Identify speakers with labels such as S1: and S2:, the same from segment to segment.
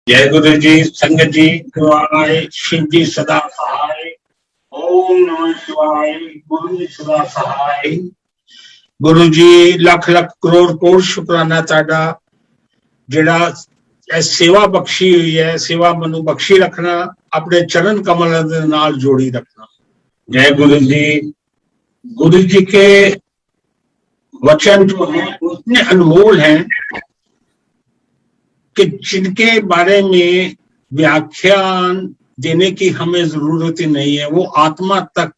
S1: जय गुरु जी, संगत जी, गुरुआय, शिव जी सदा सहाय। ओम नमः शिवाय। गुरु जी सदा सहाय। गुरु जी लख लख करोड़ करोड़ शुक्राना ताड़ा जिहड़ा सेवा बख्शी हुई है, सेवा मनु बख्शी रखना, अपने चरण कमल दे नाल जोड़ी रखना। जय गुरु जी। गुरु जी के वचन जो हैं उतने अनमोल हैं कि जिनके बारे में व्याख्यान देने की हमें जरूरत ही नहीं है। वो आत्मा तक,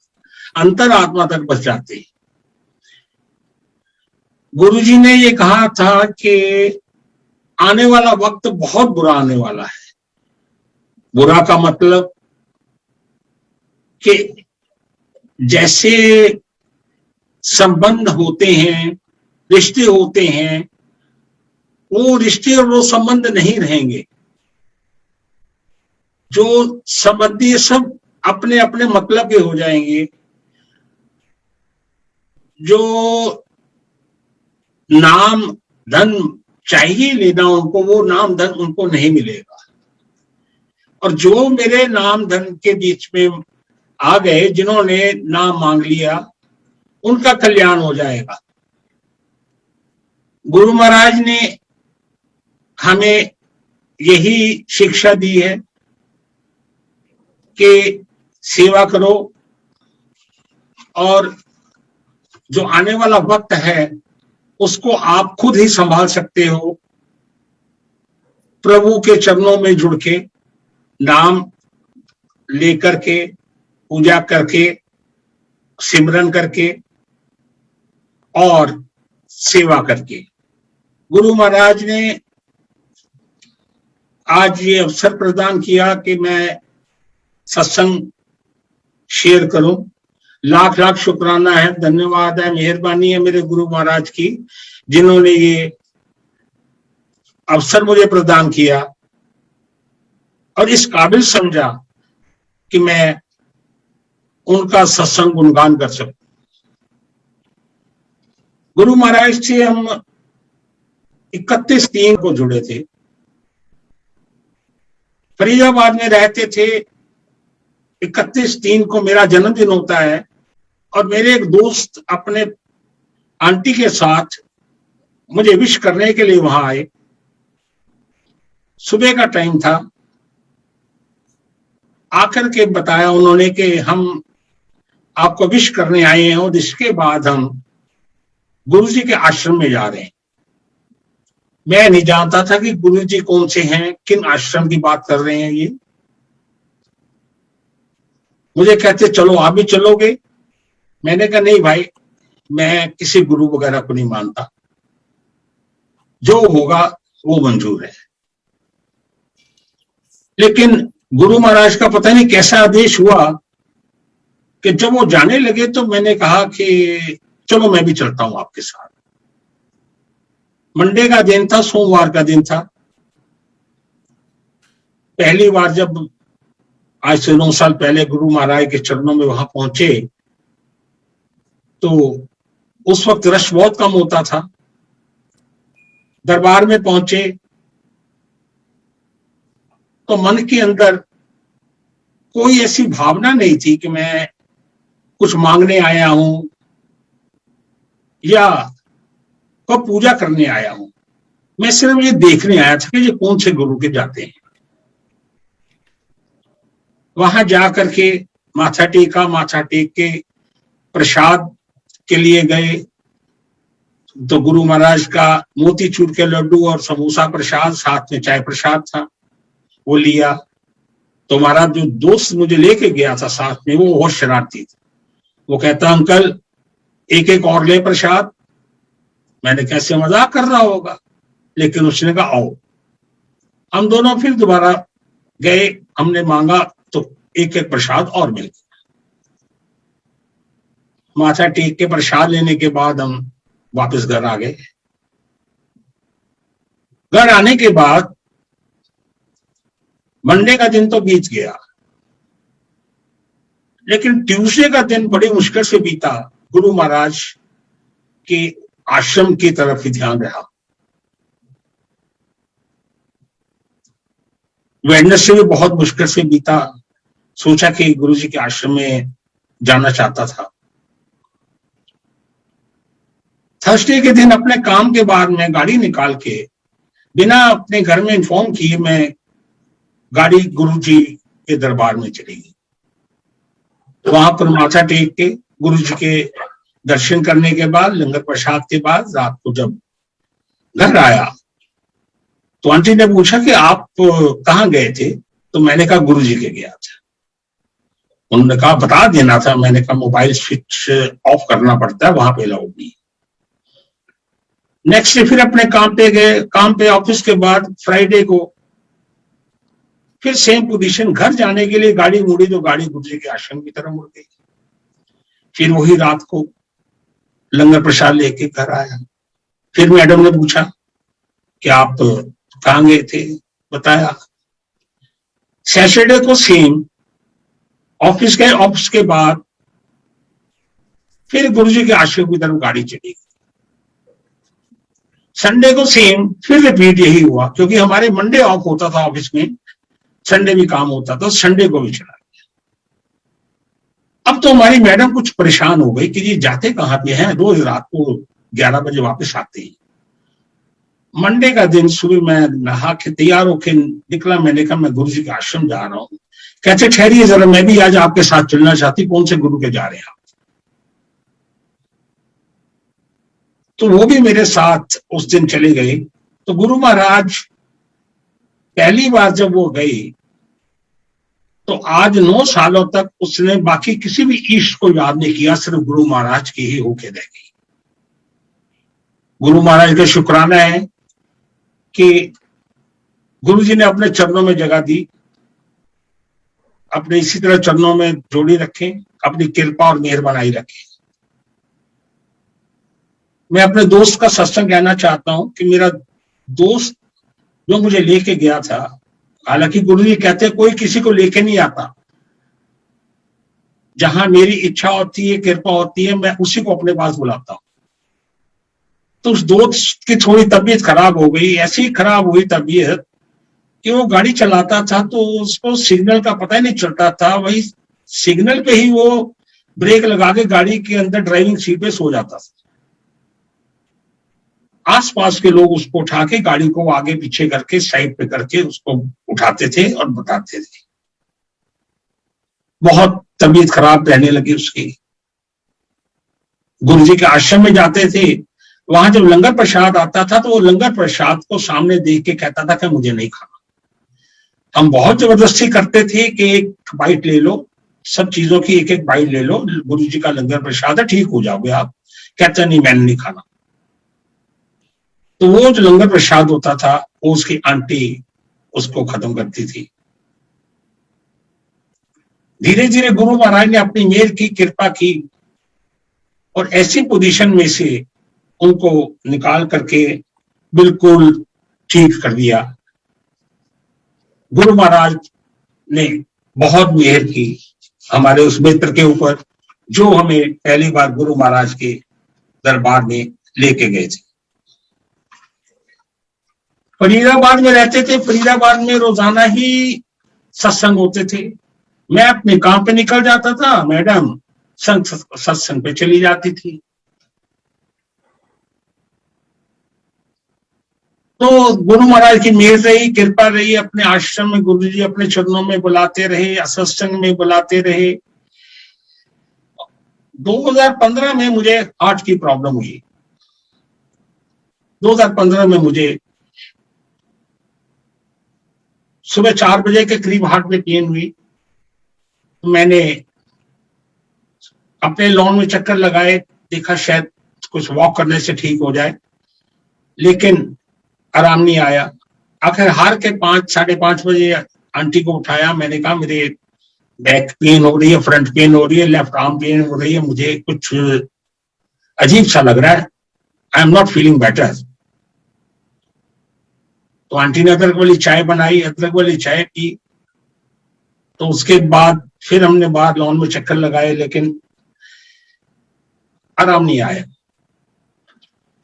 S1: अंतर आत्मा तक बच जाते हैं। गुरुजी ने ये कहा था कि आने वाला वक्त बहुत बुरा आने वाला है। बुरा का मतलब कि जैसे संबंध होते हैं, रिश्ते होते हैं, वो रिश्ते और वो संबंध नहीं रहेंगे। जो संबंधी सब अपने अपने मतलब के हो जाएंगे। जो नाम धन चाहिए लेना उनको, वो नाम धन उनको नहीं मिलेगा। और जो मेरे नाम धन के बीच में आ गए, जिन्होंने नाम मांग लिया, उनका कल्याण हो जाएगा। गुरु महाराज ने हमें यही शिक्षा दी है कि सेवा करो, और जो आने वाला वक्त है उसको आप खुद ही संभाल सकते हो। प्रभु के चरणों में जुड़ के, नाम लेकर के, पूजा करके, सिमरन करके और सेवा करके। गुरु महाराज ने आज ये अवसर प्रदान किया कि मैं सत्संग शेयर करूं। लाख लाख शुक्राना है, धन्यवाद है, मेहरबानी है मेरे गुरु महाराज की, जिन्होंने ये अवसर मुझे प्रदान किया और इस काबिल समझा कि मैं उनका सत्संग गुणगान कर सकूं। गुरु महाराज से हम 31/3 को जुड़े थे। फरीदाबाद में रहते थे। 31/3 को मेरा जन्मदिन होता है और मेरे एक दोस्त अपने आंटी के साथ मुझे विश करने के लिए वहां आए। सुबह का टाइम था। आकर के बताया उन्होंने कि हम आपको विश करने आए हैं और इसके बाद हम गुरुजी के आश्रम में जा रहे हैं। मैं नहीं जानता था कि गुरुजी कौन से हैं, किन आश्रम की बात कर रहे हैं ये। मुझे कहते चलो आप भी चलोगे। मैंने कहा नहीं भाई, मैं किसी गुरु वगैरह को नहीं मानता, जो होगा वो मंजूर है। लेकिन गुरु महाराज का पता नहीं कैसा आदेश हुआ कि जब वो जाने लगे तो मैंने कहा कि चलो मैं भी चलता हूं आपके साथ। मंडे का दिन था, सोमवार का दिन था। पहली बार जब आज से 9 साल पहले गुरु महाराज के चरणों में वहां पहुंचे तो उस वक्त रश बहुत कम होता था। दरबार में पहुंचे तो मन के अंदर कोई ऐसी भावना नहीं थी कि मैं कुछ मांगने आया हूं या कोई पूजा करने आया हूं। मैं सिर्फ ये देखने आया था कि ये कौन से गुरु के जाते हैं। वहां जाकर के माथा टेका, माथा टेक के प्रसाद के लिए गए तो गुरु महाराज का मोतीचूर के लड्डू और समोसा प्रसाद, साथ में चाय प्रसाद था, वो लिया। तो महाराज जो दोस्त मुझे लेके गया था साथ में, वो बहुत शरारती था। वो कहता अंकल एक एक और ले प्रसाद। मैंने कैसे मजाक कर रहा होगा, लेकिन उसने कहा आओ। हम दोनों फिर दोबारा गए, हमने मांगा तो एक एक प्रसाद और मिल गया। माथा टेक के प्रसाद लेने के बाद हम वापस घर आ गए। घर आने के बाद मंडे का दिन तो बीत गया, लेकिन ट्यूसडे का दिन बड़ी मुश्किल से बीता। गुरु महाराज के आश्रम की तरफ ही ध्यान रहा। वेडनेसडे भी बहुत मुश्किल से बीता। सोचा कि गुरुजी के आश्रम में जाना चाहता था। थर्सडे के दिन अपने काम के बाद मैं गाड़ी निकाल के बिना अपने घर में इन्फॉर्म किए मैं गाड़ी गुरुजी के दरबार में चली गई। वहां पर माथा टेक के गुरुजी के दर्शन करने के बाद, लंगर प्रसाद के बाद रात को जब घर आया तो आंटी ने पूछा कि आप कहाँ गए थे? तो मैंने कहा गुरुजी के गया था। उन्होंने कहा बता देना था। मैंने कहा मोबाइल स्विच ऑफ करना पड़ता है, वहां पे अलाउड नहीं। नेक्स्ट डे फिर अपने काम पे गए। काम पे ऑफिस के बाद फ्राइडे को फिर सेम पोजीशन। घर जाने के लिए गाड़ी मुड़ी तो गाड़ी गुरुजी के आश्रम की तरफ मुड़ गई। फिर वही रात को लंगर प्रसाद लेके घर आया। फिर मैडम ने पूछा कि आप कहाँ गए थे? बताया। सैटरडे को सेम ऑफिस गए। ऑफिस के बाद फिर गुरुजी के आश्रम की तरफ गाड़ी चली गई। संडे को सेम फिर रिपीट यही हुआ, क्योंकि हमारे मंडे ऑफ होता था ऑफिस में, संडे भी काम होता था, संडे को भी चला गया। अब तो हमारी मैडम कुछ परेशान हो गई कि ये जाते कहाँ पे हैं, रोज रात को 11 बजे वापस आते हैं। मंडे का दिन सुबह मैं नहा के तैयार होके निकला। मैंने कहा मैं गुरुजी के आश्रम जा रहा हूँ। कहते ठहरिए जरा, मैं भी आज आपके साथ चलना चाहती। कौन से गुरु के जा रहे हैं आप? तो वो भी मेरे साथ उस दिन चले गए। तो गुरु महाराज पहली बार जब वो गई तो आज 9 सालों तक उसने बाकी किसी भी ईष्ट को याद नहीं किया, सिर्फ गुरु महाराज की ही होके रह गई। गुरु महाराज का शुक्राना है कि गुरु जी ने अपने चरणों में जगह दी, अपने इसी तरह चरणों में जोड़ी रखे, अपनी कृपा और मेहर बनाई रखे। मैं अपने दोस्त का सत्संग कहना चाहता हूं कि मेरा दोस्त जो मुझे लेके गया था, हालांकि गुरु जी कहते हैं कोई किसी को लेके नहीं आता, जहां मेरी इच्छा होती है, कृपा होती है, मैं उसी को अपने पास बुलाता हूं। तो उस दोस्त की थोड़ी तबीयत खराब हो गई। ऐसी खराब हुई तबीयत कि वो गाड़ी चलाता था तो उसको सिग्नल का पता ही नहीं चलता था। वही सिग्नल पे ही वो ब्रेक लगा के गाड़ी के अंदर ड्राइविंग सीट पे सो जाता था। आसपास के लोग उसको उठा के गाड़ी को आगे पीछे करके साइड पे करके उसको उठाते थे और बताते थे। बहुत तबीयत खराब रहने लगी उसकी। गुरुजी के आश्रम में जाते थे, वहां जब लंगर प्रसाद आता था तो वो लंगर प्रसाद को सामने देख के कहता था कि मुझे नहीं खाना। हम बहुत जबरदस्ती करते थे कि एक बाइट ले लो, सब चीजों की एक एक बाइट ले लो, गुरुजी का लंगर प्रसाद है, ठीक हो जाओगे आप। कहता नहीं, मैंने नहीं खाना। तो वो जो लंगर प्रसाद होता था वो उसकी आंटी उसको खत्म करती थी। धीरे धीरे गुरु महाराज ने अपनी मेहर की, कृपा की और ऐसी पोजीशन में से उनको निकाल करके बिल्कुल ठीक कर दिया। गुरु महाराज ने बहुत मेहर की हमारे उस मित्र के ऊपर, जो हमें पहली बार गुरु महाराज के दरबार में लेके गए थे। फरीदाबाद में रहते थे। फरीदाबाद में रोजाना ही सत्संग होते थे। मैं अपने काम पे निकल जाता था, मैडम सत्संग पे चली जाती थी। तो गुरु महाराज की मेहर रही, कृपा रही। अपने आश्रम में गुरु जी अपने चरणों में बुलाते रहे, सत्संग में बुलाते रहे। 2015 में मुझे हार्ट की प्रॉब्लम हुई। 2015 में मुझे सुबह 4 बजे के करीब हार्ट में पेन हुई। तो मैंने अपने लॉन में चक्कर लगाए, देखा शायद कुछ वॉक करने से ठीक हो जाए, लेकिन आराम नहीं आया। आखिर हार के 5-5:30 बजे आंटी को उठाया। मैंने कहा मेरे बैक पेन हो रही है, फ्रंट पेन हो रही है, लेफ्ट आर्म पेन हो रही है, मुझे कुछ अजीब सा लग रहा है, I am not feeling better. तो आंटी ने अदरक वाली चाय बनाई, अदरक वाली चाय पी। तो उसके बाद फिर हमने बाहर लॉन में चक्कर लगाए, लेकिन आराम नहीं आया।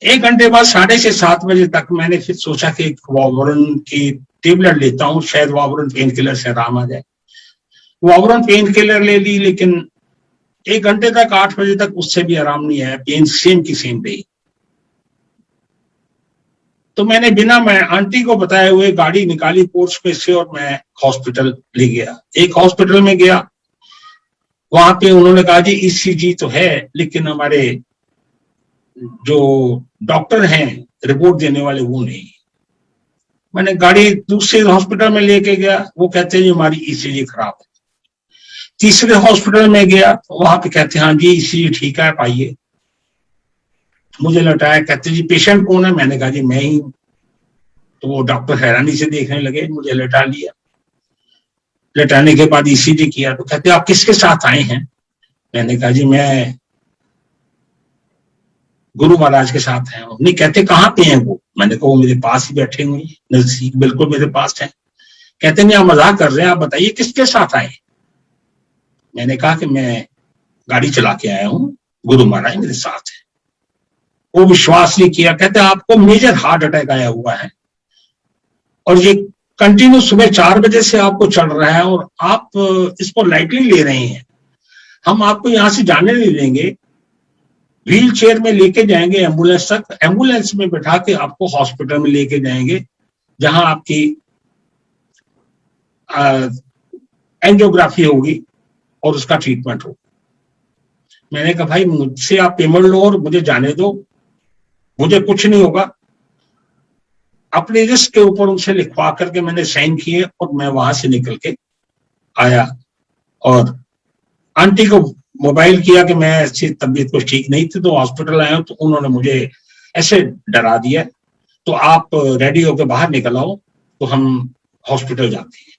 S1: 1 घंटे बाद 6:30 से 7 बजे तक मैंने फिर सोचा कि वार्न की टेबलेट लेता हूँ, शायद वावरन पेन किलर से आराम आ जाए। वावरन पेन किलर ले ली, लेकिन 1 घंटे तक, 8 बजे तक उससे भी आराम नहीं आया, पेन सेम की सेम रही। तो मैंने बिना मैं आंटी को बताए हुए गाड़ी निकाली पोर्च में से और मैं हॉस्पिटल ले गया। एक हॉस्पिटल में गया, वहां पे उन्होंने कहा जी ईसीजी तो है, लेकिन हमारे जो डॉक्टर हैं रिपोर्ट देने वाले वो नहीं। मैंने गाड़ी दूसरे हॉस्पिटल में लेके गया, वो कहते हैं जी हमारी ईसीजी खराब है। तीसरे हॉस्पिटल में गया, वहां पे कहते हैं हाँ जी ईसीजी ठीक है, पाइए। मुझे लौटाया, कहते जी पेशेंट कौन है? मैंने कहा जी मैं ही। तो वो डॉक्टर हैरानी से देखने लगे, मुझे लटा लिया। लटाने के बाद ईसीजी किया, तो कहते आप किसके साथ आए हैं? मैंने कहा जी मैं गुरु महाराज के साथ हैं। नहीं, कहते कहाँ पे हैं वो? मैंने कहा वो मेरे पास ही बैठे हुए हैं, नजदीक बिल्कुल मेरे पास है। कहते नहीं आप मजाक कर रहे हैं, आप बताइए किसके साथ आए? मैंने कहा कि मैं गाड़ी चला के आया हूँ, गुरु महाराज मेरे साथ है। वो विश्वास नहीं किया, कहते आपको मेजर हार्ट अटैक आया हुआ है और ये कंटिन्यू सुबह 4 बजे से आपको चल रहा है और आप इसको लाइटली ले रहे हैं। हम आपको यहां से जाने नहीं देंगे, व्हील चेयर में लेके जाएंगे एम्बुलेंस तक, एम्बुलेंस में बैठा के आपको हॉस्पिटल में लेके जाएंगे जहां आपकी एंजियोग्राफी होगी और उसका ट्रीटमेंट होगा। मैंने कहा भाई मुझसे आप पेमेंट लो और मुझे जाने दो, मुझे कुछ नहीं होगा। अपने रिस्क के ऊपर उनसे लिखवा करके मैंने साइन किए और मैं वहां से निकल के आया और आंटी को मोबाइल किया कि मैं ऐसी तबीयत कुछ ठीक नहीं थी तो हॉस्पिटल आया हूं। तो उन्होंने मुझे ऐसे डरा दिया, तो आप रेडी होकर बाहर निकल आओ, तो हम हॉस्पिटल जाते हैं।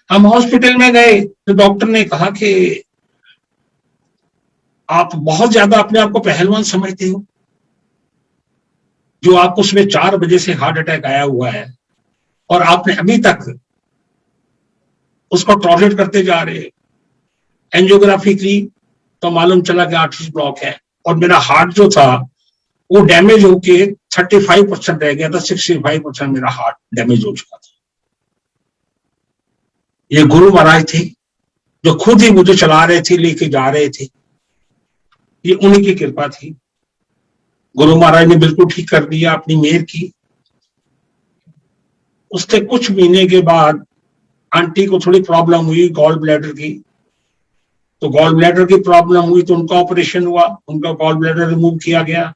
S1: हम हॉस्पिटल में गए तो डॉक्टर ने कहा कि आप बहुत ज्यादा अपने आप को पहलवान समझते हो, जो आपको सुबह 4 बजे से हार्ट अटैक आया हुआ है और आपने अभी तक उसको टॉलरेट करते जा रहे। एंजियोग्राफी की तो मालूम चला कि आर्टरी ब्लॉक है और मेरा हार्ट जो था वो डैमेज होके 35% रह गया था, 65% मेरा हार्ट डैमेज हो चुका था। ये गुरु महाराज थे जो खुद ही मुझे चला रहे थे, लेके जा रहे थे, ये उन्हीं की कृपा थी। गुरु महाराज ने बिल्कुल ठीक कर दिया, अपनी मेहर की। उसके कुछ महीने के बाद आंटी को थोड़ी प्रॉब्लम हुई गॉल ब्लैडर की, तो गॉल ब्लैडर की प्रॉब्लम हुई तो उनका ऑपरेशन हुआ, उनका गॉल ब्लैडर रिमूव किया गया।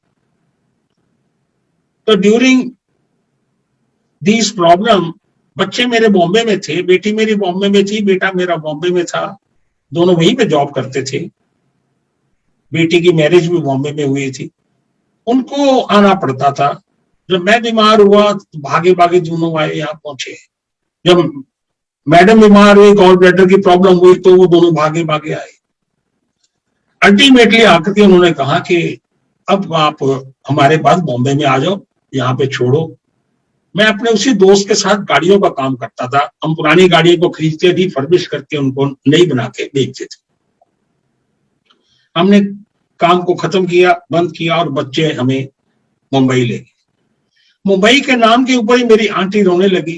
S1: तो ड्यूरिंग दिस प्रॉब्लम बच्चे मेरे बॉम्बे में थे, बेटी मेरी बॉम्बे में थी, बेटा मेरा बॉम्बे में था, दोनों वहीं पे जॉब करते थे। बेटी की मैरिज भी बॉम्बे में हुई थी, उनको आना पड़ता था। जब मैं बीमार हुआ तो भागे भागे दोनों आए, यहाँ पहुंचे। जब मैडम बीमार हुई, गॉल ब्लैडर की प्रॉब्लम हुई, तो वो दोनों भागे भागे आए। अल्टीमेटली आकर के उन्होंने कहा कि अब आप हमारे पास बॉम्बे में आ जाओ, यहाँ पे छोड़ो। मैं अपने उसी दोस्त के साथ गाड़ियों का काम करता था, हम पुरानी गाड़ियों को खरीदते थी, फर्बिश करके उनको नई बना के बेचते थे। हमने काम को खत्म किया, बंद किया और बच्चे हमें मुंबई ले गए। मुंबई के नाम के ऊपर ही मेरी आंटी रोने लगी,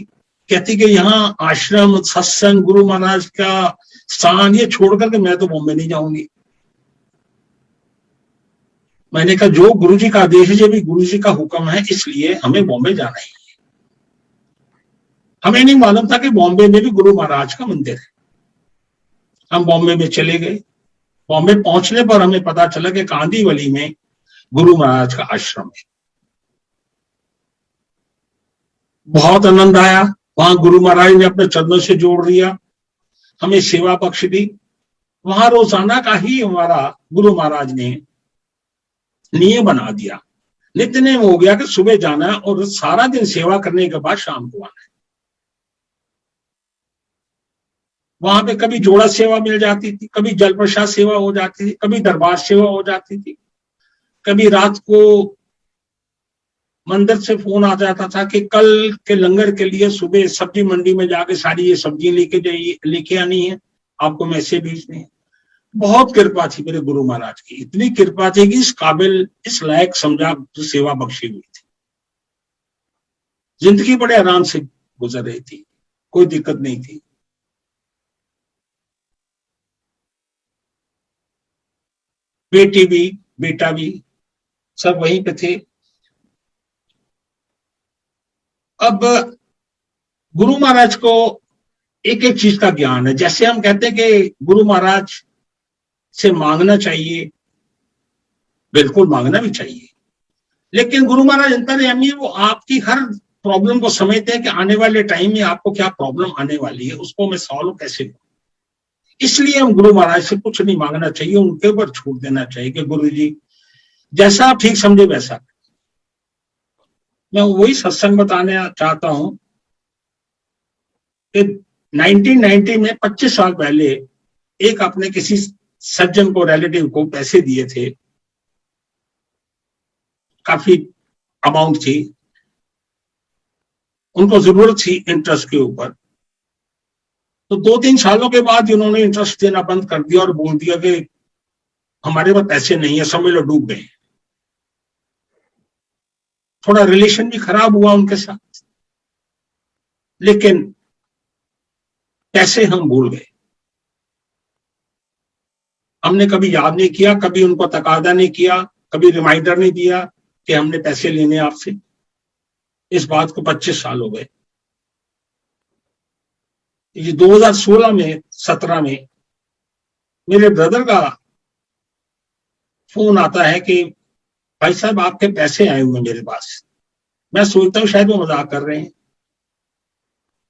S1: कहती कि यहाँ आश्रम, सत्संग, गुरु महाराज का स्थान ये छोड़ करके मैं तो बॉम्बे नहीं जाऊंगी। मैंने कहा जो गुरु जी का आदेश है, जो भी गुरु जी का हुक्म है, इसलिए हमें बॉम्बे जाना ही है। हमें नहीं मालूम था कि बॉम्बे में भी गुरु महाराज का मंदिर है। हम बॉम्बे में चले गए। बॉम्बे पहुंचने पर हमें पता चला कि कांदीवली में गुरु महाराज का आश्रम है। बहुत आनंद आया, वहां गुरु महाराज ने अपने चरणों से जोड़ दिया, हमें सेवा बख्श दी। वहां रोजाना का ही हमारा गुरु महाराज ने नियम बना दिया, नित्यनेम हो गया कि सुबह जाना है और सारा दिन सेवा करने के बाद शाम को आना है। वहां पे कभी जोड़ा सेवा मिल जाती थी, कभी जल प्रसाद सेवा हो जाती थी, कभी दरबार सेवा हो जाती थी, कभी रात को मंदिर से फोन आ जाता था कि कल के लंगर के लिए सुबह सब्जी मंडी में जाके सारी ये सब्जी लेके जाइए, लेके आनी है, आपको मैसेज भेजने हैं। बहुत कृपा थी मेरे गुरु महाराज की, इतनी कृपा थी कि इस काबिल, इस लायक समझा सेवा बख्शी हुई थी। जिंदगी बड़े आराम से गुजर रही थी, कोई दिक्कत नहीं थी। बेटी भी बेटा भी सब वहीं पे थे। अब गुरु महाराज को एक एक चीज का ज्ञान है। जैसे हम कहते हैं कि गुरु महाराज से मांगना चाहिए, बिल्कुल मांगना भी चाहिए, लेकिन गुरु महाराज अंतर्यामी है, वो आपकी हर प्रॉब्लम को समझते हैं कि आने वाले टाइम में आपको क्या प्रॉब्लम आने वाली है, उसको मैं सॉल्व कैसे करूं। इसलिए हम गुरु महाराज से कुछ नहीं मांगना चाहिए, उनके ऊपर छोड़ देना चाहिए कि गुरु जी जैसा आप ठीक समझे वैसा। मैं वही सत्संग बताने चाहता हूं कि 1990 में 25 साल पहले एक अपने किसी सज्जन को, रिलेटिव को पैसे दिए थे, काफी अमाउंट थी, उनको जरूरत थी इंटरेस्ट के ऊपर। तो 2-3 सालों के बाद उन्होंने इंटरेस्ट देना बंद कर दिया और बोल दिया कि हमारे पास पैसे नहीं है, समझ लो डूब गए। थोड़ा रिलेशन भी खराब हुआ उनके साथ, लेकिन पैसे हम भूल गए। हमने कभी याद नहीं किया, कभी उनको तकादा नहीं किया, कभी रिमाइंडर नहीं दिया कि हमने पैसे लेने आपसे। इस बात को 25 साल हो गए। ये 2016 में 17 में मेरे ब्रदर का फोन आता है कि भाई साहब आपके पैसे आए हुए मेरे पास। मैं सोचता हूँ शायद वो मजाक कर रहे हैं।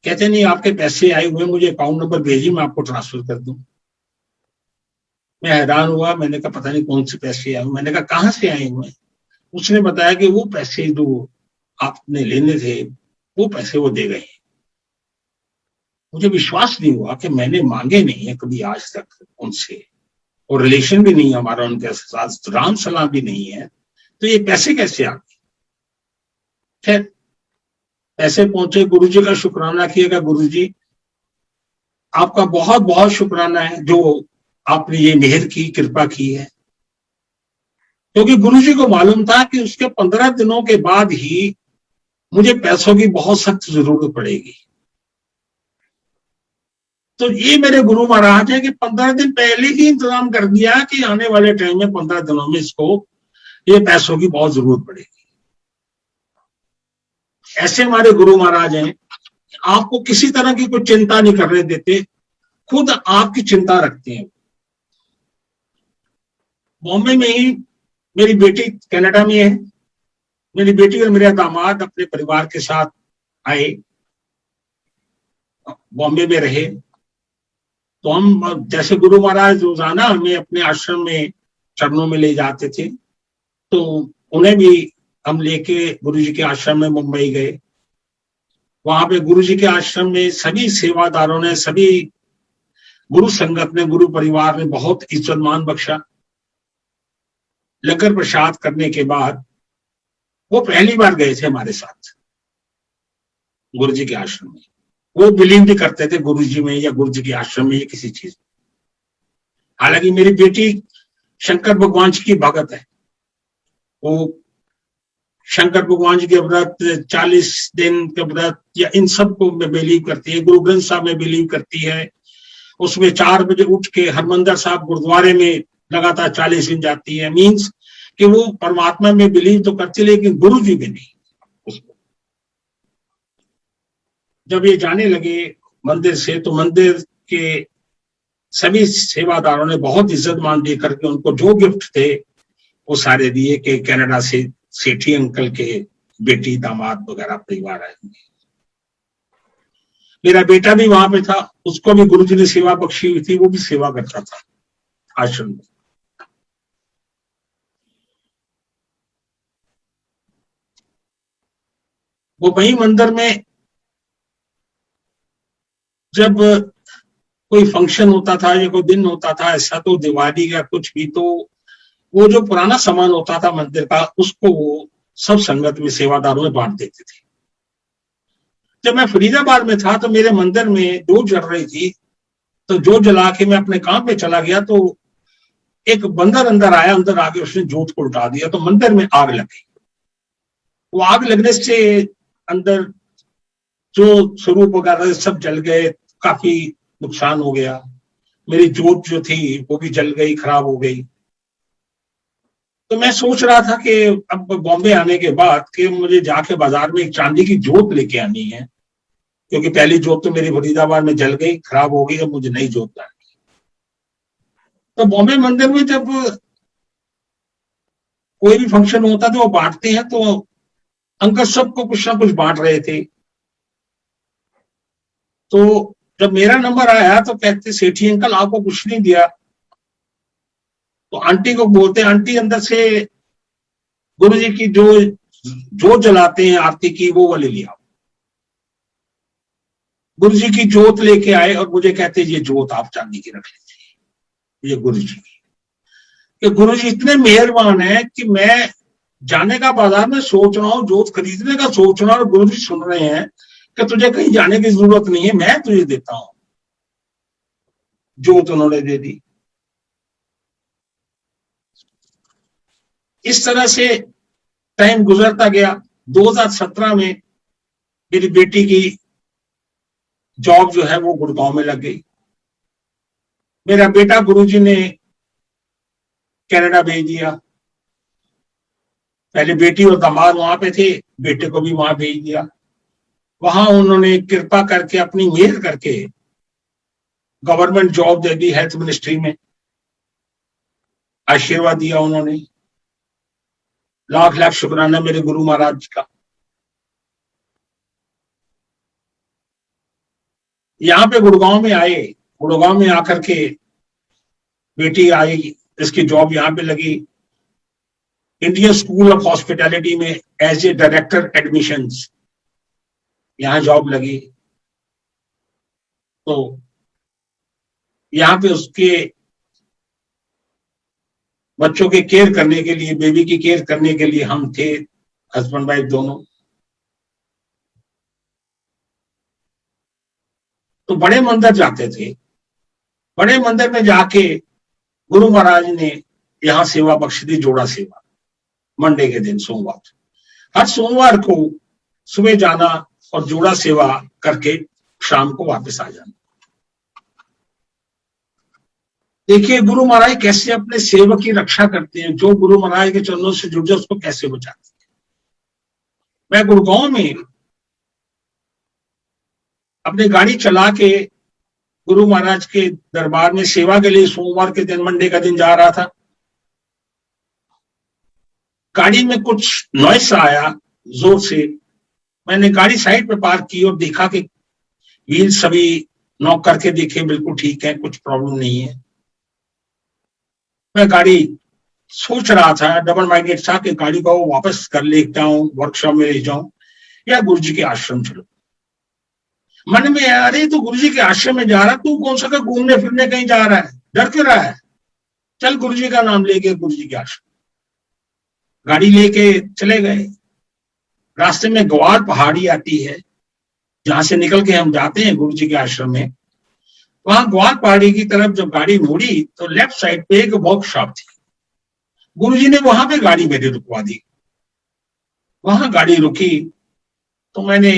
S1: कहते नहीं आपके पैसे आए हुए, मुझे अकाउंट नंबर भेजिए, मैं आपको ट्रांसफर कर दूं। मैं हैरान हुआ, मैंने कहा पता नहीं कौन से पैसे आए। मैंने कहा कहाँ से आए हुए? उसने बताया कि वो पैसे जो आपने लेने थे वो पैसे वो दे गए। मुझे विश्वास नहीं हुआ कि मैंने मांगे नहीं है कभी आज तक उनसे, और रिलेशन भी नहीं है हमारा उनके साथ, राम सलाम भी नहीं है, तो ये पैसे कैसे आ गए? खैर पैसे पहुंचे, गुरुजी का शुक्राना किएगा। गुरुजी आपका बहुत बहुत शुक्राना है जो आपने ये मेहर की, कृपा की है, क्योंकि गुरुजी को मालूम था कि उसके 15 दिनों के बाद ही मुझे पैसों की बहुत सख्त जरूरत पड़ेगी। तो ये मेरे गुरु महाराज है कि 15 दिन पहले ही इंतजाम कर दिया कि आने वाले टाइम में 15 दिनों में इसको ये पैसों की बहुत जरूरत पड़ेगी। ऐसे हमारे गुरु महाराज हैं, आपको किसी तरह की कोई चिंता नहीं करने देते, खुद आपकी चिंता रखते हैं। बॉम्बे में ही मेरी बेटी कनाडा में है, मेरी बेटी और मेरे दामाद अपने परिवार के साथ आए, बॉम्बे में रहे। तो हम जैसे गुरु महाराज रोजाना हमें अपने आश्रम में चरणों में ले जाते थे, तो उन्हें भी हम लेके गुरुजी के आश्रम में मुंबई गए। वहां पे गुरुजी के आश्रम में सभी सेवादारों ने, सभी गुरु संगत ने, गुरु परिवार ने बहुत इज्जत मान बख्शा। लंगर प्रसाद करने के बाद वो पहली बार गए थे हमारे साथ गुरुजी के आश्रम में। वो बिलीव भी करते थे गुरुजी में या गुरुजी के आश्रम में या किसी चीज। हालांकि मेरी बेटी शंकर भगवान जी की भगत है, वो शंकर भगवान जी के व्रत, 40 दिन के व्रत या इन सब को बिलीव करती है। गुरु ग्रंथ साहब में बिलीव करती है। उसमें 4 बजे उठ के हरमंदिर साहब गुरुद्वारे में लगातार 40 दिन जाती है। मीन्स कि वो परमात्मा में बिलीव तो करती है, लेकिन गुरु जी में नहीं। उसको जब ये जाने लगे मंदिर से, तो मंदिर के सभी सेवादारों ने बहुत इज्जत मान दे करके उनको जो गिफ्ट थे वो सारे दिए कि कनाडा से सेठी अंकल के बेटी, दामाद वगैरह परिवार आए। मेरा बेटा भी वहां पे था, उसको भी गुरुजी ने सेवा बख्शी हुई थी, वो भी सेवा करता था आश्रम में। वो वही मंदिर में जब कोई फंक्शन होता था या कोई दिन होता था ऐसा, तो दिवाली या कुछ भी, तो वो जो पुराना सामान होता था मंदिर का, उसको वो सब संगत में, सेवादारों में बांट देते थे। जब मैं फरीदाबाद में था तो मेरे मंदिर में जोत जल रही थी, तो जोत जला के मैं अपने काम पे चला गया, तो एक बंदर अंदर आया, अंदर आके उसने जोत को उठा दिया, तो मंदिर में आग लग गई। वो आग लगने से अंदर जो स्वरूप वगैरह सब जल गए, काफी नुकसान हो गया। मेरी जोत जो थी वो भी जल गई, खराब हो गई। तो मैं सोच रहा था कि अब बॉम्बे आने के बाद कि मुझे जाके बाजार में एक चांदी की जोत लेके आनी है, क्योंकि पहली जोत तो मेरी फरीदाबाद में जल गई, खराब हो गई, अब मुझे नई जोत लानी। तो बॉम्बे मंदिर में जब कोई भी फंक्शन होता था वो बांटते हैं, तो अंकल सबको कुछ ना कुछ बांट रहे थे। तो जब मेरा नंबर आया तो कहते सेठी अंकल आपको कुछ नहीं दिया। तो आंटी को बोलते, आंटी अंदर से गुरु जी की जो जलाते हैं आरती की वो वाले लिया। गुरु जी की जोत लेके आए और मुझे कहते ये जोत आप चांदी की रख लीजिए, ये गुरु जी की। कि गुरु जी इतने मेहरबान है कि मैं जाने का बाजार में सोच रहा हूँ, जोत खरीदने का सोच रहा हूँ, और गुरु जी सुन रहे हैं कि तुझे कहीं जाने की जरूरत नहीं है, मैं तुझे देता हूं। जोत उन्होंने दे दी। इस तरह से टाइम गुजरता गया। 2017 में मेरी बेटी की जॉब जो है वो गुड़गांव में लग गई। मेरा बेटा गुरुजी ने कनाडा भेज दिया। पहले बेटी और दामाद वहां पे थे, बेटे को भी वहां भेज दिया। वहां उन्होंने कृपा करके, अपनी मेहर करके government job they the health ministry में। आशीर्वाद दिया उन्होंने। लाख लाख शुक्राना मेरे गुरु महाराज का। यहाँ पे गुड़गांव में आए, गुड़गांव में आकर के बेटी आई, इसकी जॉब यहाँ पे लगी इंडियन स्कूल ऑफ हॉस्पिटैलिटी में एज ए डायरेक्टर एडमिशंस, यहाँ जॉब लगी। तो यहाँ पे उसके बच्चों के केयर करने के लिए, बेबी की केयर करने के लिए हम थे, हस्बैंड वाइफ दोनों। तो बड़े मंदिर जाते थे। बड़े मंदिर में जाके गुरु महाराज ने यहाँ सेवा बख्श दी, जोड़ा सेवा, मंडे के दिन सोमवार। हर सोमवार को सुबह जाना और जोड़ा सेवा करके शाम को वापस आ जाना। देखिए गुरु महाराज कैसे अपने सेवक की रक्षा करते हैं, जो गुरु महाराज के चरणों से जुड़ जाए उसको कैसे बचाते हैं। मैं गुड़गांव में अपनी गाड़ी चला के गुरु महाराज के दरबार में सेवा के लिए सोमवार के दिन, मंडे का दिन जा रहा था। गाड़ी में कुछ नॉइस आया जोर से। मैंने गाड़ी साइड पे पार्क की और देखा कि व्हील सभी नॉक करके देखे, बिल्कुल ठीक है, कुछ प्रॉब्लम नहीं है। मैं गाड़ी सोच रहा था, डबल माइंडेड था कि गाड़ी को वापस कर लेता हूँ, वर्कशॉप में ले जाऊं या गुरुजी के आश्रम चलो। मन में अरे तू गुरुजी के आश्रम में जा रहा, तू कौन सा घूमने फिरने कहीं जा रहा है, डर क्यों रहा है, चल गुरुजी का नाम लेके गुरुजी के आश्रम। गाड़ी लेके चले गए। रास्ते में ग्वार पहाड़ी आती है, जहां से निकल के हम जाते हैं गुरुजी के आश्रम में। वहां ग्वार पहाड़ी की तरफ जब गाड़ी मुड़ी तो लेफ्ट साइड पे एक वर्कशॉप थी। गुरुजी ने वहां पे गाड़ी मेरी रुकवा दी। वहां गाड़ी रुकी तो मैंने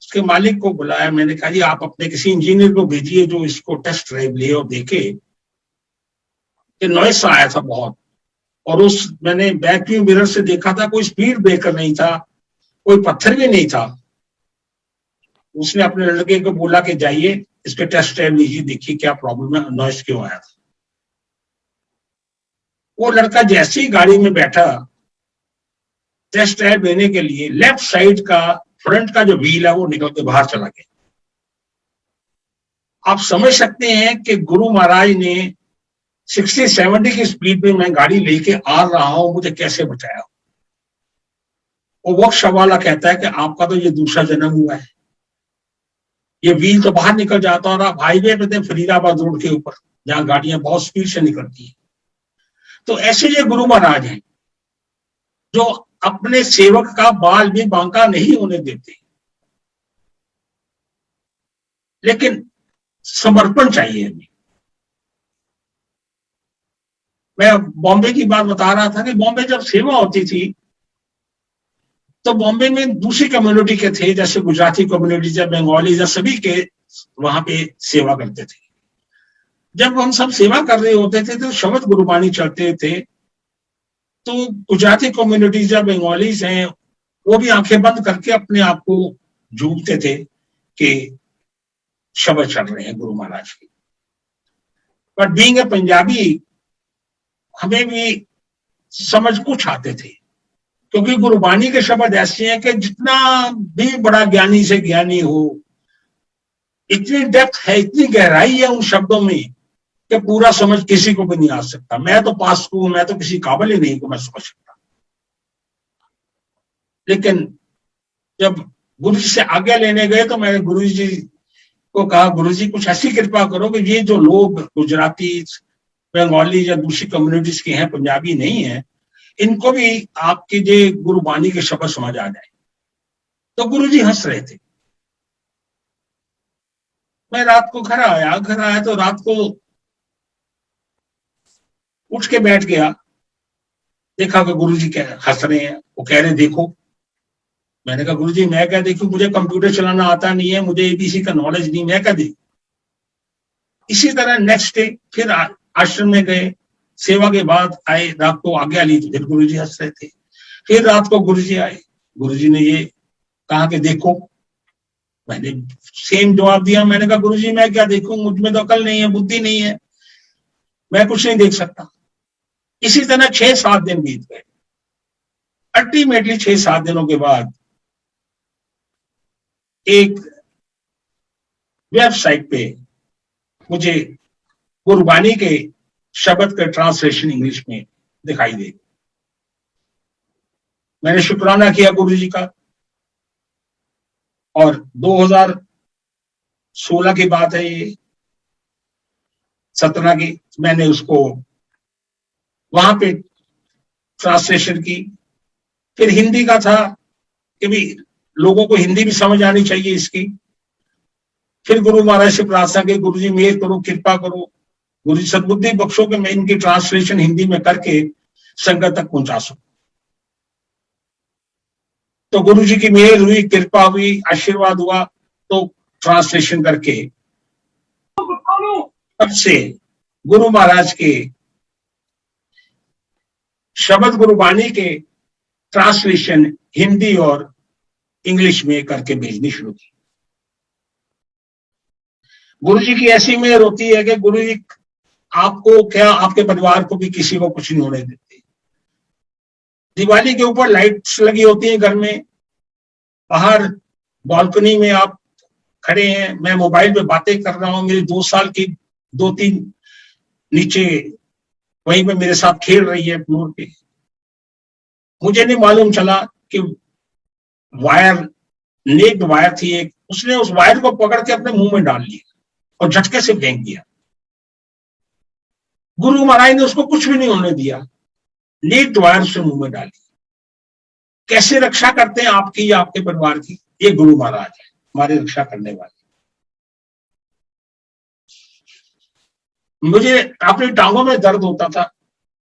S1: उसके मालिक को बुलाया। मैंने कहा जी आप अपने किसी इंजीनियर को भेजिए जो इसको टेस्ट ड्राइव ले और देखे। ये नॉइस आया था बहुत, और उस मैंने बैक व्यू मिरर से देखा था, कोई स्पीड ब्रेकर नहीं था, कोई पत्थर भी नहीं था। उसने अपने लड़के को बोला कि जाइए इसके टेस्ट ड्राइव लीजिए, देखिए क्या प्रॉब्लम है, नॉइस क्यों आया था। वो लड़का जैसे ही गाड़ी में बैठा टेस्ट ड्राइव लेने के लिए, लेफ्ट साइड का फ्रंट का जो व्हील है वो निकल के बाहर चला गया। आप समझ सकते हैं कि गुरु महाराज ने 60-70 की स्पीड में मैं गाड़ी लेके आ रहा हूं, मुझे कैसे बचाया। वो वर्कशॉप वाला कहता है कि आपका तो ये दूसरा जन्म हुआ है, ये व्हील तो बाहर निकल जाता और आप हाईवे पे थे फरीदाबाद रोड के ऊपर, जहां गाड़ियां बहुत स्पीड से निकलती है। तो ऐसे ये गुरु महाराज हैं जो अपने सेवक का बाल भी बांका नहीं होने देते, लेकिन समर्पण चाहिए हमें। मैं बॉम्बे की बात बता रहा था कि बॉम्बे जब सेवा होती थी तो बॉम्बे में दूसरी कम्युनिटी के थे, जैसे गुजराती कम्युनिटी या बंगाली या सभी के वहां पे सेवा करते थे। जब हम सब सेवा कर रहे होते थे तो शब्द गुरबानी चलते थे, तो गुजराती कम्युनिटीज या बंगालीज हैं वो भी आंखें बंद करके अपने आप को झूमते थे कि शब्द चल रहे हैं गुरु महाराज के। बट बीइंग ए पंजाबी हमें भी समझ कुछ आते थे, क्योंकि गुरबानी के शब्द ऐसे हैं कि जितना भी बड़ा ज्ञानी से ज्ञानी हो, इतनी डेप्थ है, इतनी गहराई है उन शब्दों में कि पूरा समझ किसी को भी नहीं आ सकता। मैं तो पास हूं, मैं तो किसी काबिल ही नहीं कि मैं समझ सकता। लेकिन जब गुरु जी से आज्ञा लेने गए तो मैंने गुरु जी को कहा, गुरु जी कुछ ऐसी कृपा करो कि ये जो लोग गुजराती, बंगाली या दूसरी कम्युनिटीज के हैं, पंजाबी नहीं है, इनको भी आपके जो गुरुबानी के शब्द समझ आ जाए। तो गुरु जी हंस रहे थे। मैं रात को घर आया तो रात को उठ के बैठ गया, देखा कि गुरु जी क्या हंस रहे हैं। वो कह रहे देखो। मैंने कहा गुरु जी मैं क्या देखूं, मुझे कंप्यूटर चलाना आता नहीं है, मुझे एबीसी का नॉलेज नहीं, मैं क्या देखूं। इसी तरह नेक्स्ट डे फिर आश्रम में गए, सेवा के बाद आए, रात को आज्ञा ली तो फिर गुरु जी हंस रहे थे। फिर रात को गुरु जी आए, गुरु जी ने ये कहा कि देखो। मैंने सेम जवाब दिया। मैंने कहा गुरु जी मैं क्या देखूं, मुझ में तो अकल नहीं है, बुद्धि नहीं है, मैं कुछ नहीं देख सकता। इसी तरह 6-7 दिन बीत गए। अल्टीमेटली 6-7 दिनों के बाद एक वेबसाइट पे मुझे गुरबानी के शब्द का ट्रांसलेशन इंग्लिश में दिखाई दे। मैंने शुक्राना किया गुरु जी का, और 2016 की बात है ये, 17 की, मैंने उसको वहां पे ट्रांसलेशन की। फिर हिंदी का था कि भी लोगों को हिंदी भी समझ आनी चाहिए इसकी। फिर गुरु महाराज से प्रार्थना की, गुरु जी मेहर करो, कृपा करो, गुरु जी सद्बुद्धि बख्शो कि मैं इनकी ट्रांसलेशन हिंदी में करके संगत तक पहुंचा सकूं। तो गुरु जी की मेहर हुई, कृपा हुई, आशीर्वाद हुआ, तो ट्रांसलेशन करके तब से गुरु महाराज के शब्द गुरबानी के ट्रांसलेशन हिंदी और इंग्लिश में करके भेजनी शुरू की। गुरु जी की ऐसी मेहर होती है कि गुरु जी आपको क्या, आपके परिवार को भी किसी को कुछ नहीं होने देते। दिवाली के ऊपर लाइट्स लगी होती है घर में, बाहर बालकनी में आप खड़े हैं, मैं मोबाइल पे बातें कर रहा हूं, मेरी 2 साल की 2-3 नीचे वहीं पे मेरे साथ खेल रही है फ्लोर पे। मुझे नहीं मालूम चला कि वायर, नेक्ड वायर थी एक, उसने उस वायर को पकड़ के अपने मुंह में डाल लिया और झटके से फेंक दिया। गुरु महाराज ने उसको कुछ भी नहीं होने दिया, नेक्ड वायर उसके मुंह में डाली। कैसे रक्षा करते हैं आपकी या आपके परिवार की, ये गुरु महाराज है, हमारी रक्षा करने वाले। मुझे अपनी टांगों में दर्द होता था,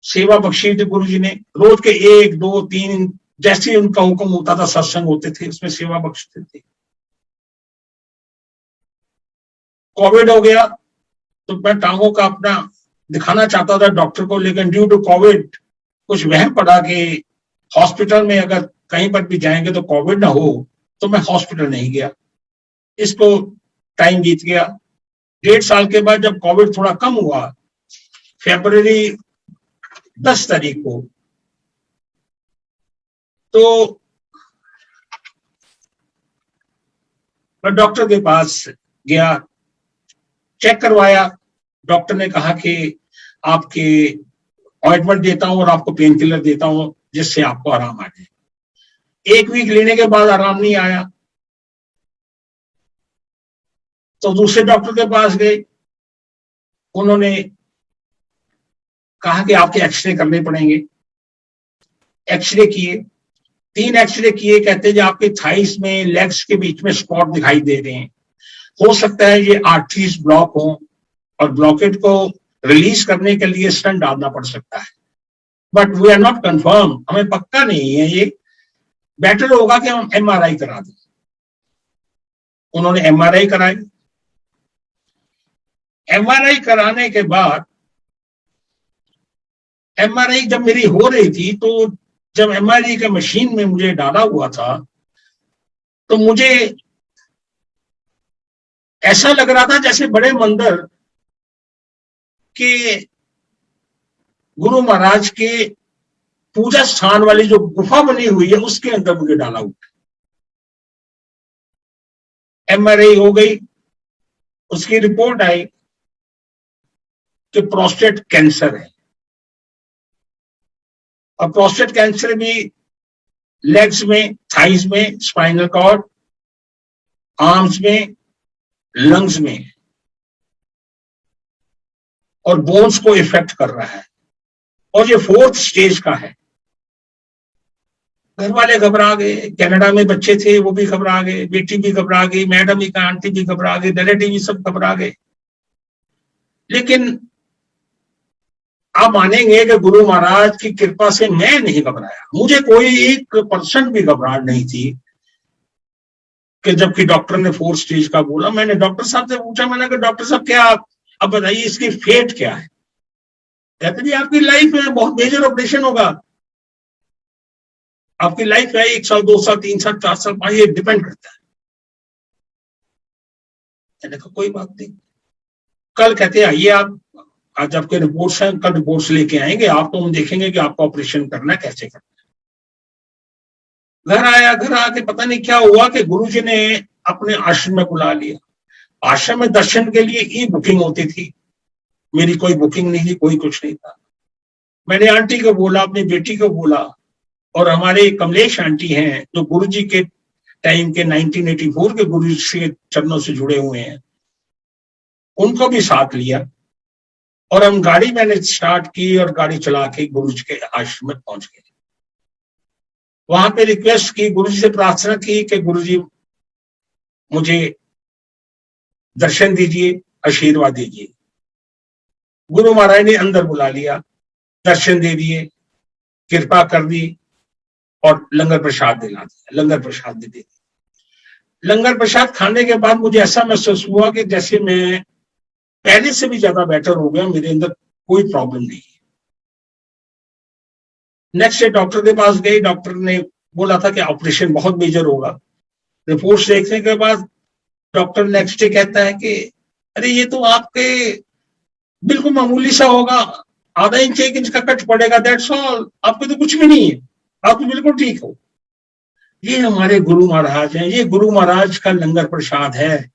S1: सेवा बख्शी थी गुरु जी ने, रोज के 1, 2, 3 जैसे उनका हुक्म होता था, सत्संग होते थे, उसमें सेवा बख्शते थे। कोविड हो गया तो मैं टांगों का अपना दिखाना चाहता था डॉक्टर को, लेकिन ड्यू टू कोविड कुछ वहम पड़ा कि हॉस्पिटल में अगर कहीं पर भी जाएंगे तो कोविड ना हो, तो मैं हॉस्पिटल नहीं गया। इसको टाइम बीत गया। 1.5 साल के बाद जब कोविड थोड़ा कम हुआ, फरवरी 10 तारीख को, तो मैं डॉक्टर के पास गया, चेक करवाया। डॉक्टर ने कहा कि आपके ऑइंटमेंट देता हूं और आपको पेन किलर देता हूं जिससे आपको आराम आ जाए। 1 वीक लेने के बाद आराम नहीं आया तो दूसरे डॉक्टर के पास गए। उन्होंने कहा कि आपके एक्सरे करने पड़ेंगे। एक्सरे किए, 3 एक्सरे किए, कहते हैं आपके थाइस में, लेग्स के बीच में स्पॉट दिखाई दे रहे हैं, हो सकता है ये आर्टरीज ब्लॉक हो और ब्लॉकेट को रिलीज करने के लिए स्टंट डालना पड़ सकता है, but we are not confirm, हमें पक्का नहीं है ये बेटर होगा कि हम एमआरआई करा दें। उन्होंने एमआरआई कराई। एमआरआई कराने के बाद एमआरआई जब मेरी हो रही थी, तो जब एमआरआई के मशीन में मुझे डाला हुआ था, तो मुझे ऐसा लग रहा था जैसे बड़े मंदिर के गुरु महाराज के पूजा स्थान वाली जो गुफा बनी हुई है उसके अंदर मुझे डाला हुआ। एमआरआई हो गई, उसकी रिपोर्ट आई कि प्रोस्टेट कैंसर है। और प्रोस्टेट कैंसर भी लेग्स में, थाइज में, स्पाइनल कॉर्ड, आर्म्स में, लंग्स में और बोन्स को इफेक्ट कर रहा है, और ये 4th स्टेज का है। घर वाले घबरा गए, कनाडा में बच्चे थे वो भी घबरा गए, बेटी भी घबरा गई, मैडम भी, आंटी भी घबरा गई, रिलेटिव भी सब घबरा गए। लेकिन आप मानेंगे कि गुरु महाराज की कृपा से मैं नहीं घबराया। मुझे कोई 1% भी घबराहट नहीं थी कि जबकि डॉक्टर ने 4th स्टेज का बोला। मैंने डॉक्टर साहब से पूछा, मैंने कहा डॉक्टर साहब क्या अब बताइए इसकी फेट क्या है? कहते जी आपकी लाइफ में बहुत मेजर ऑपरेशन होगा, आपकी लाइफ है 1 साल, 2 साल, 3 साल, 4 साल, 5, ये डिपेंड करता है। मैंने कहा कोई बात नहीं, कल कहते आइए आप, आज आपके रिपोर्ट्स हैं, कल रिपोर्ट्स लेके आएंगे, आपको हम देखेंगे कि आपको ऑपरेशन करना है, कैसे करना है। घर आया, घर आके पता नहीं क्या हुआ कि गुरुजी ने अपने आश्रम में बुला लिया। आश्रम में दर्शन के लिए ई बुकिंग होती थी, मेरी कोई बुकिंग नहीं थी, कोई कुछ नहीं था। मैंने आंटी को बोला, अपनी बेटी को बोला, और हमारे कमलेश आंटी हैं जो गुरुजी के टाइम के 1984 के गुरुजी के चरणों से जुड़े हुए हैं, उनको भी साथ लिया और हम गाड़ी मैंने स्टार्ट की और गाड़ी चला के गुरुजी के आश्रम में पहुंच गए। वहां पे रिक्वेस्ट की, गुरुजी से प्रार्थना की कि गुरुजी मुझे दर्शन दीजिए, आशीर्वाद दीजिए। गुरु महाराज ने अंदर बुला लिया, दर्शन दे दिए, कृपा कर दी और लंगर प्रसाद दिला दिया, लंगर प्रसाद दे दिया। लंगर प्रसाद खाने के बाद मुझे ऐसा महसूस हुआ कि जैसे मैं पहले से भी ज्यादा बेटर हो गया, मेरे अंदर कोई प्रॉब्लम नहीं है। नेक्स्ट डे डॉक्टर के पास गए, डॉक्टर ने बोला था कि ऑपरेशन बहुत मेजर होगा। रिपोर्ट्स देखने के बाद डॉक्टर नेक्स्ट डे कहता है कि अरे ये तो आपके बिल्कुल मामूली सा होगा, आधा इंच 1 इंच का कट पड़ेगा, दैट्स ऑल, आपको तो कुछ भी नहीं है, आप तो बिल्कुल ठीक हो। ये हमारे गुरु महाराज हैं, ये गुरु महाराज का लंगर प्रसाद है,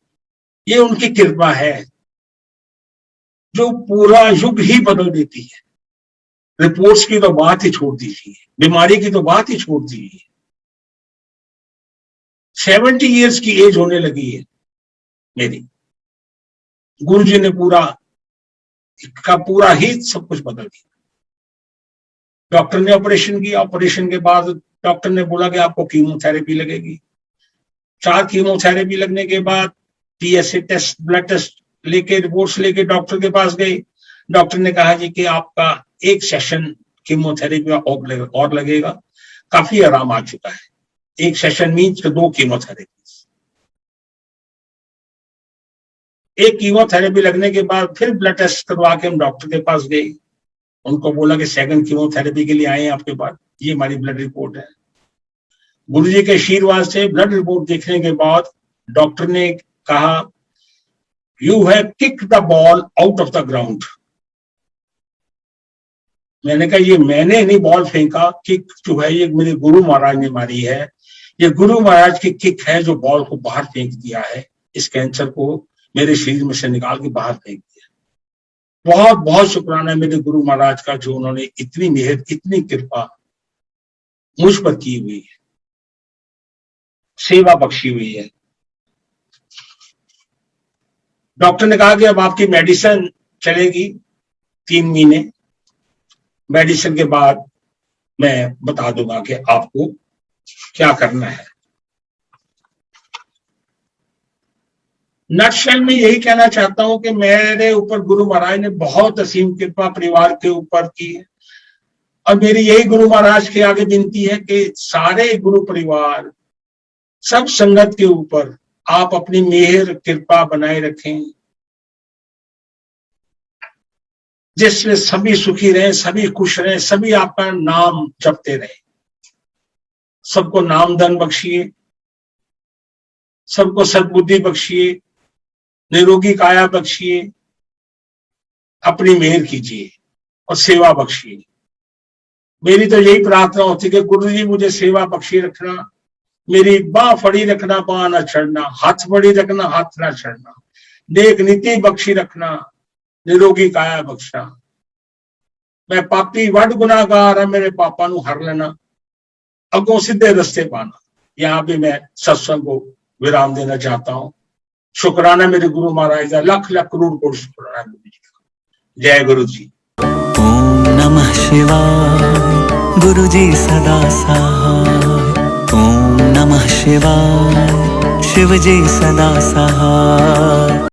S1: ये उनकी कृपा है जो पूरा युग ही बदल देती है। रिपोर्ट्स की तो बात ही छोड़ दीजिए, बीमारी की तो बात ही छोड़ दीजिए। 70 इयर्स की एज होने लगी है मेरी, गुरुजी ने पूरा ही सब कुछ बदल दिया। डॉक्टर ने ऑपरेशन किया, ऑपरेशन के बाद डॉक्टर ने बोला कि आपको कीमोथेरेपी लगेगी। 4 कीमोथेरेपी लगने के बाद PSA टेस्ट, ब्लड टेस्ट लेके, रिपोर्ट्स लेके डॉक्टर के पास गई। डॉक्टर ने कहा जी कि आपका 1 सेशन कीमोथेरेपी और लगेगा, काफी आराम आ चुका है। 1 सेशन मीन्स 2 कीमोथेरेपी। 1 कीमोथेरेपी लगने के बाद फिर ब्लड टेस्ट करवा के हम डॉक्टर के पास गए, उनको बोला कि 2nd कीमोथेरेपी के लिए आए हैं आपके पास, ये हमारी ब्लड रिपोर्ट है। गुरुजी के आशीर्वाद से ब्लड रिपोर्ट देखने के बाद डॉक्टर ने कहा you have kicked the ball out of the ground. मैंने कहा ये मैंने नहीं बॉल फेंका, किक जो है ये मेरे गुरु महाराज ने मारी है, ये गुरु महाराज की किक है जो बॉल को बाहर फेंक दिया है, इस कैंसर को मेरे शरीर में से निकाल के बाहर फेंक दिया। बहुत बहुत शुक्राना है मेरे गुरु महाराज का, जो उन्होंने इतनी मेहर, इतनी कृपा मुझ पर की हुई है, सेवा बख्शी हुई है। डॉक्टर ने कहा कि अब आपकी मेडिसिन चलेगी 3 महीने, मेडिसिन के बाद मैं बता दूंगा कि आपको क्या करना है। नटशेल में यही कहना चाहता हूं कि मेरे ऊपर गुरु महाराज ने बहुत असीम कृपा परिवार के ऊपर की है। और मेरी यही गुरु महाराज के आगे विनती है कि सारे गुरु परिवार, सब संगत के ऊपर आप अपनी मेहर कृपा बनाए रखें, जिसमें सभी सुखी रहें, सभी खुश रहें, सभी आपका नाम जपते रहें। सबको नाम धन बख्शिए, सबको सद्बुद्धि बख्शिए, निरोगी काया बख्शिए, अपनी मेहर कीजिए और सेवा बख्शिए। मेरी तो यही प्रार्थना होती है कि गुरु जी मुझे सेवा बख्शी रखना, मेरी बाह फड़ी रखना, बाह न छड़ना, हाथ फड़ी रखना, हाथ न छड़ना, नेक नीति बख्शी रखना, निरोगी काया बख्शना। मैं पापी वड गुनाहगार, मेरे पापा नु हर लेना, अगों सीधे रस्ते पाना। यहाँ भी मैं सत्संग को विराम देना चाहता हूँ। शुक्राना मेरे गुरु महाराज का, लख लख करोड़ करोड़ शुक्राना गुरु जी का। जय गुरु जी।
S2: ओम नमः शिवाय, गुरु जी सदा सहाय। ओम नमः शिवाय, शिव जी सदा सहाय।